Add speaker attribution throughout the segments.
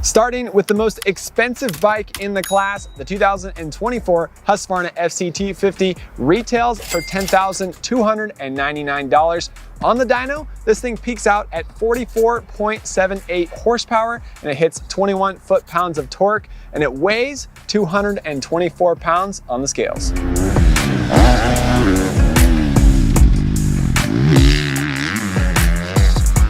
Speaker 1: Starting with the most expensive bike in the class, the 2024 Husqvarna FCT50 retails for $10,299. On the dyno, this thing peaks out at 44.78 horsepower and it hits 21 foot-pounds of torque, and it weighs 224 pounds on the scales.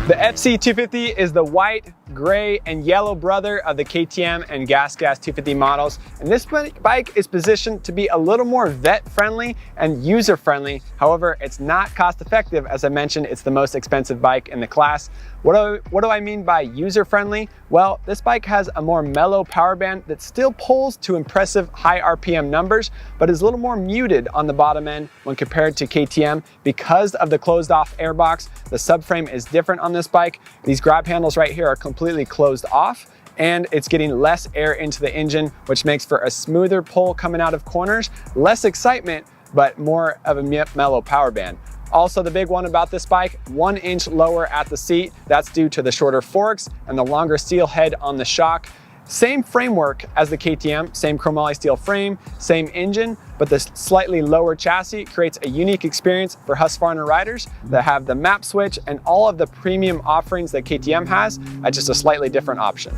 Speaker 1: The FC250 is the white, gray, and yellow brother of the KTM and Gas 250 models. And this bike is positioned to be a little more vet-friendly and user-friendly. However, it's not cost-effective. As I mentioned, it's the most expensive bike in the class. What do I mean by user-friendly? Well, this bike has a more mellow power band that still pulls to impressive high RPM numbers, but is a little more muted on the bottom end when compared to KTM. Because of the closed-off airbox, the subframe is different on this bike. These grab handles right here are completely closed off, and it's getting less air into the engine, which makes for a smoother pull coming out of corners, less excitement, but more of a mellow power band. Also, the big one about this bike, 1 inch lower at the seat. That's due to the shorter forks and the longer steel head on the shock. Same framework as the KTM, same chromoly steel frame, same engine, but the slightly lower chassis creates a unique experience for Husqvarna riders that have the map switch and all of the premium offerings that KTM has at just a slightly different option.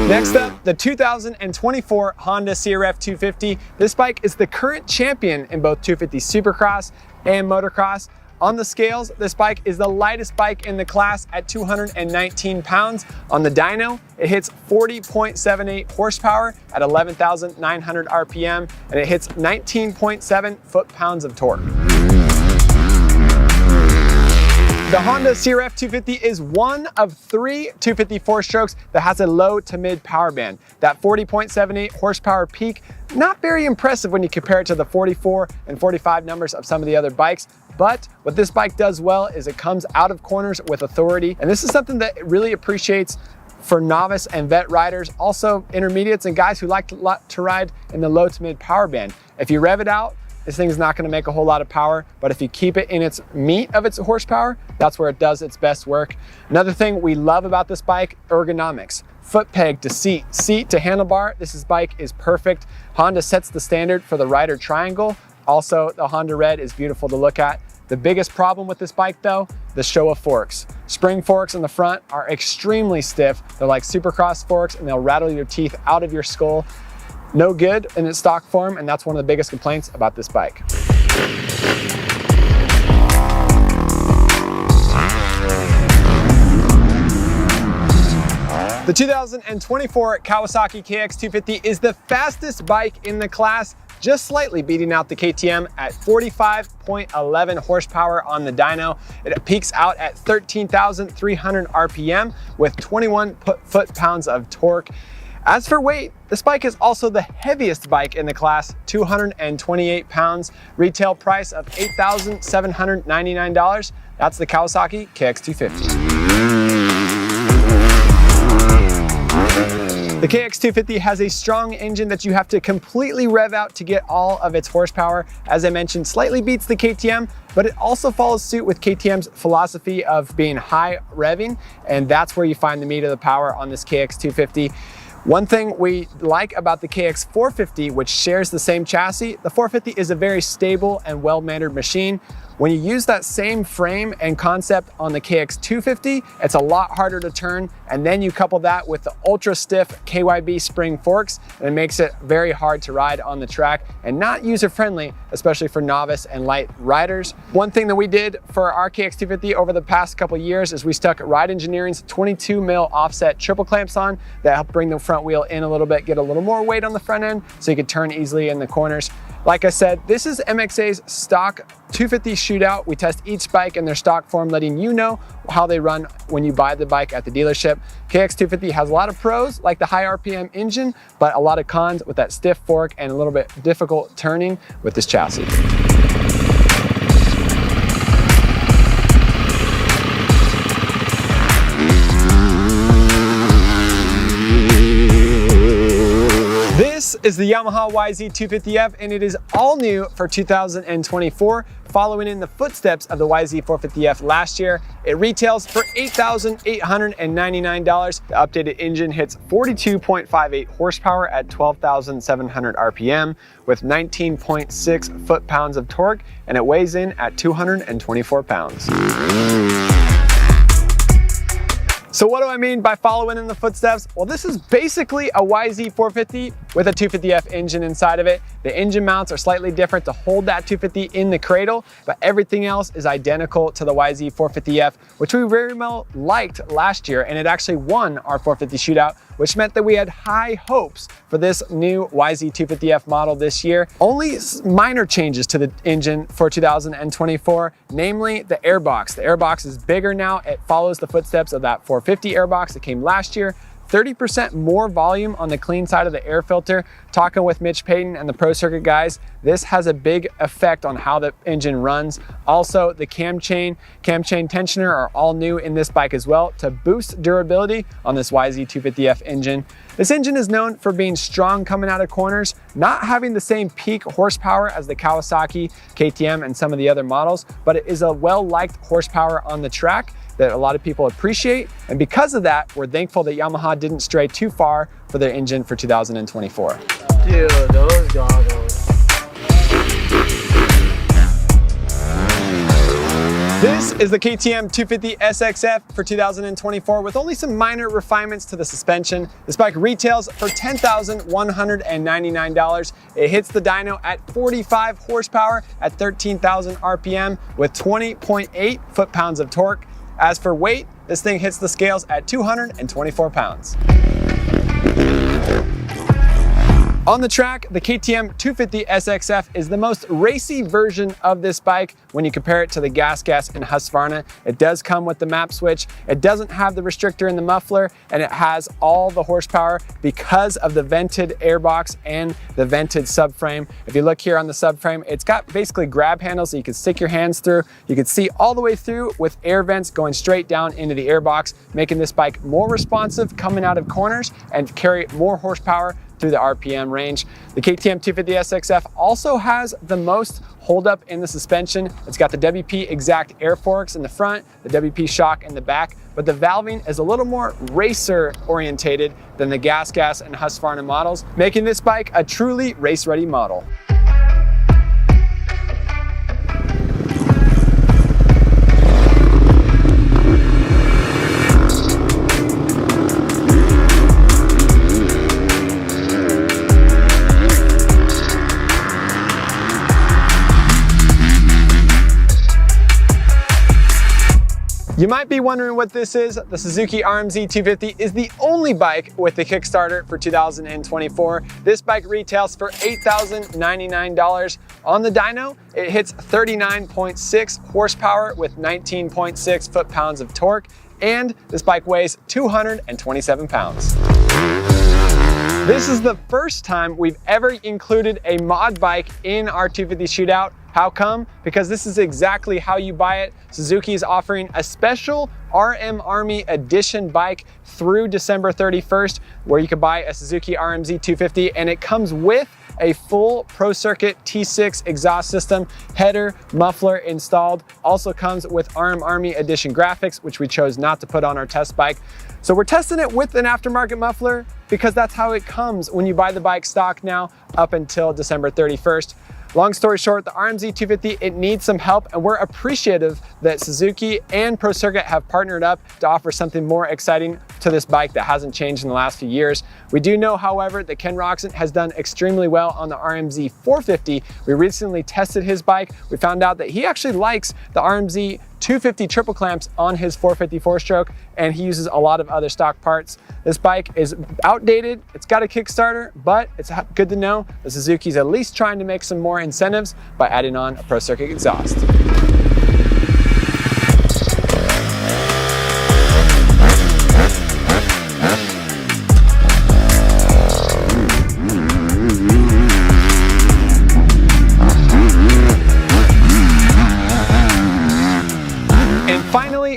Speaker 1: Next up, the 2024 Honda CRF 250. This bike is the current champion in both 250 Supercross and Motocross. On the scales, this bike is the lightest bike in the class at 219 pounds. On the dyno, it hits 40.78 horsepower at 11,900 RPM, and it hits 19.7 foot-pounds of torque. The Honda CRF 250 is one of 3 250 4-strokes that has a low to mid power band. That 40.78 horsepower peak, not very impressive when you compare it to the 44 and 45 numbers of some of the other bikes. But what this bike does well is it comes out of corners with authority. And this is something that it really appreciates for novice and vet riders, also intermediates and guys who like to ride in the low to mid power band. If you rev it out, this thing is not going to make a whole lot of power, but if you keep it in its meat of its horsepower, that's where it does its best work. Another thing we love about this bike, ergonomics. Foot peg to seat, seat to handlebar. This bike is perfect. Honda sets the standard for the rider triangle. Also, the Honda Red is beautiful to look at. The biggest problem with this bike though, the show of forks. Spring forks in the front are extremely stiff. They're like Supercross forks and they'll rattle your teeth out of your skull. No good in its stock form, and that's one of the biggest complaints about this bike. The 2024 Kawasaki KX250 is the fastest bike in the class, just slightly beating out the KTM at 45.11 horsepower on the dyno. It peaks out at 13,300 RPM with 21 foot-pounds of torque. As for weight, this bike is also the heaviest bike in the class, 228 pounds, retail price of $8,799. That's the Kawasaki KX250. The KX250 has a strong engine that you have to completely rev out to get all of its horsepower. As I mentioned, slightly beats the KTM, but it also follows suit with KTM's philosophy of being high revving, and that's where you find the meat of the power on this KX250. One thing we like about the KX450, which shares the same chassis, the 450 is a very stable and well-mannered machine. When you use that same frame and concept on the KX250, it's a lot harder to turn, and then you couple that with the ultra stiff KYB spring forks, and it makes it very hard to ride on the track and not user-friendly, especially for novice and light riders. One thing that we did for our KX250 over the past couple years is we stuck Ride Engineering's 22 mil offset triple clamps on that help bring the front wheel in a little bit, get a little more weight on the front end so you can turn easily in the corners. Like I said, this is MXA's stock 250 shootout. We test each bike in their stock form, letting you know how they run when you buy the bike at the dealership. KX250 has a lot of pros, like the high RPM engine, but a lot of cons with that stiff fork and a little bit difficult turning with this chassis. This This is the Yamaha YZ250F, and it is all new for 2024, following in the footsteps of the YZ450F last year. It retails for $8,899. The updated engine hits 42.58 horsepower at 12,700 RPM with 19.6 foot-pounds of torque, and it weighs in at 224 pounds. So what do I mean by following in the footsteps? Well, this is basically a YZ450 with a 250F engine inside of it. The engine mounts are slightly different to hold that 250 in the cradle, but everything else is identical to the YZ450F, which we very well liked last year, and it actually won our 450 shootout, which meant that we had high hopes for this new YZ250F model this year. Only minor changes to the engine for 2024, namely the airbox. The airbox is bigger now. It follows the footsteps of that 450 airbox that came last year. 30% more volume on the clean side of the air filter. Talking with Mitch Payton and the Pro Circuit guys, this has a big effect on how the engine runs. Also, the cam chain tensioner are all new in this bike as well to boost durability on this YZ250F engine. This engine is known for being strong coming out of corners, not having the same peak horsepower as the Kawasaki, KTM, and some of the other models, but it is a well-liked horsepower on the track that a lot of people appreciate. And because of that, we're thankful that Yamaha didn't stray too far for their engine for 2024.
Speaker 2: Dude, those goggles.
Speaker 1: This is the KTM 250 SXF for 2024 with only some minor refinements to the suspension. This bike retails for $10,199. It hits the dyno at 45 horsepower at 13,000 RPM with 20.8 foot-pounds of torque. As for weight, this thing hits the scales at 224 pounds. On the track, the KTM 250 SXF is the most racy version of this bike when you compare it to the Gas and Husqvarna. It does come with the map switch. It doesn't have the restrictor in the muffler, and it has all the horsepower because of the vented airbox and the vented subframe. If you look here on the subframe, it's got basically grab handles so you can stick your hands through. You can see all the way through with air vents going straight down into the airbox, making this bike more responsive coming out of corners and carry more horsepower through the RPM range. The KTM 250 SXF also has the most holdup in the suspension. It's got the WP Exact air forks in the front, the WP shock in the back, but the valving is a little more racer orientated than the Gas and Husqvarna models, making this bike a truly race-ready model. You might be wondering what this is. The Suzuki RMZ 250 is the only bike with the Kickstarter for 2024. This bike retails for $8,099. On the dyno, it hits 39.6 horsepower with 19.6 foot-pounds of torque, and this bike weighs 227 pounds. This is the first time we've ever included a mod bike in our 250 shootout. How come? Because this is exactly how you buy it. Suzuki is offering a special RM Army Edition bike through December 31st, where you can buy a Suzuki RMZ 250, and it comes with a full Pro Circuit T6 exhaust system, header, muffler installed. Also comes with RM Army Edition graphics, which we chose not to put on our test bike. So we're testing it with an aftermarket muffler because that's how it comes when you buy the bike stock now up until December 31st. Long story short, the RMZ 250, it needs some help, and we're appreciative that Suzuki and Pro Circuit have partnered up to offer something more exciting to this bike that hasn't changed in the last few years. We do know, however, that Ken Roxon has done extremely well on the RMZ 450. We recently tested his bike. We found out that he actually likes the RMZ 250 triple clamps on his 450 four-stroke, and he uses a lot of other stock parts. This bike is outdated, it's got a Kickstarter, but it's good to know that Suzuki's at least trying to make some more incentives by adding on a Pro Circuit exhaust.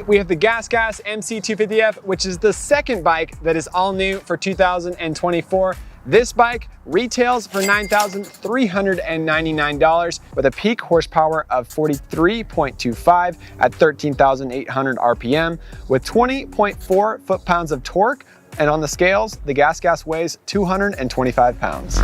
Speaker 1: We have the Gas MC250F, which is the second bike that is all new for 2024. This bike retails for $9,399 with a peak horsepower of 43.25 at 13,800 RPM with 20.4 foot-pounds of torque, and on the scales, the Gas weighs 225 pounds.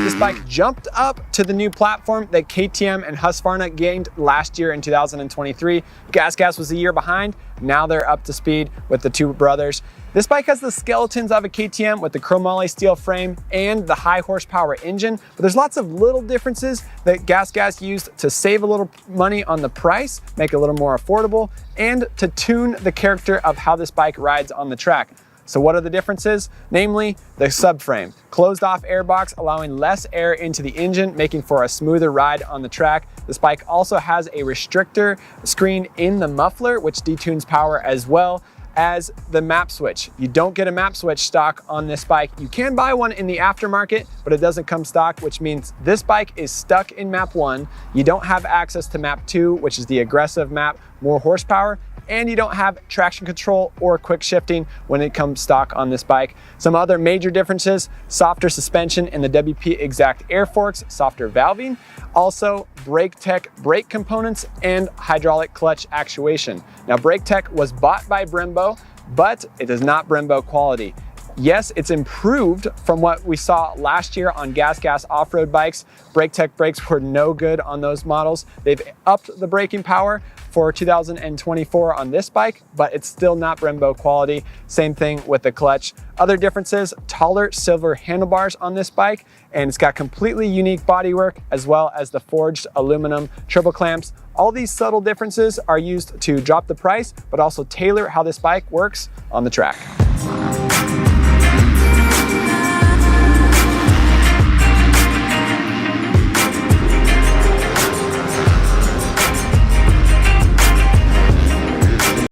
Speaker 1: This bike jumped up to the new platform that KTM and Husqvarna gained last year in 2023. Gas was a year behind. Now they're up to speed with the two brothers. This bike has the skeletons of a KTM with the chromoly steel frame and the high horsepower engine, but there's lots of little differences that Gas used to save a little money on the price, make it a little more affordable, and to tune the character of how this bike rides on the track. So what are the differences? Namely, the subframe. Closed off airbox, allowing less air into the engine, making for a smoother ride on the track. This bike also has a restrictor screen in the muffler, which detunes power, as well as the map switch. You don't get a map switch stock on this bike. You can buy one in the aftermarket, but it doesn't come stock, which means this bike is stuck in map 1. You don't have access to map 2, which is the aggressive map, more horsepower, and you don't have traction control or quick shifting when it comes stock on this bike. Some other major differences: softer suspension in the WP Exact air forks, softer valving, also BrakeTech brake components, and hydraulic clutch actuation. Now, BrakeTech was bought by Brembo, but it is not Brembo quality. Yes, it's improved from what we saw last year on Gas off-road bikes. BrakeTech brakes were no good on those models. They've upped the braking power for 2024 on this bike, but it's still not Brembo quality. Same thing with the clutch. Other differences: taller silver handlebars on this bike, and it's got completely unique bodywork, as well as the forged aluminum triple clamps. All these subtle differences are used to drop the price, but also tailor how this bike works on the track.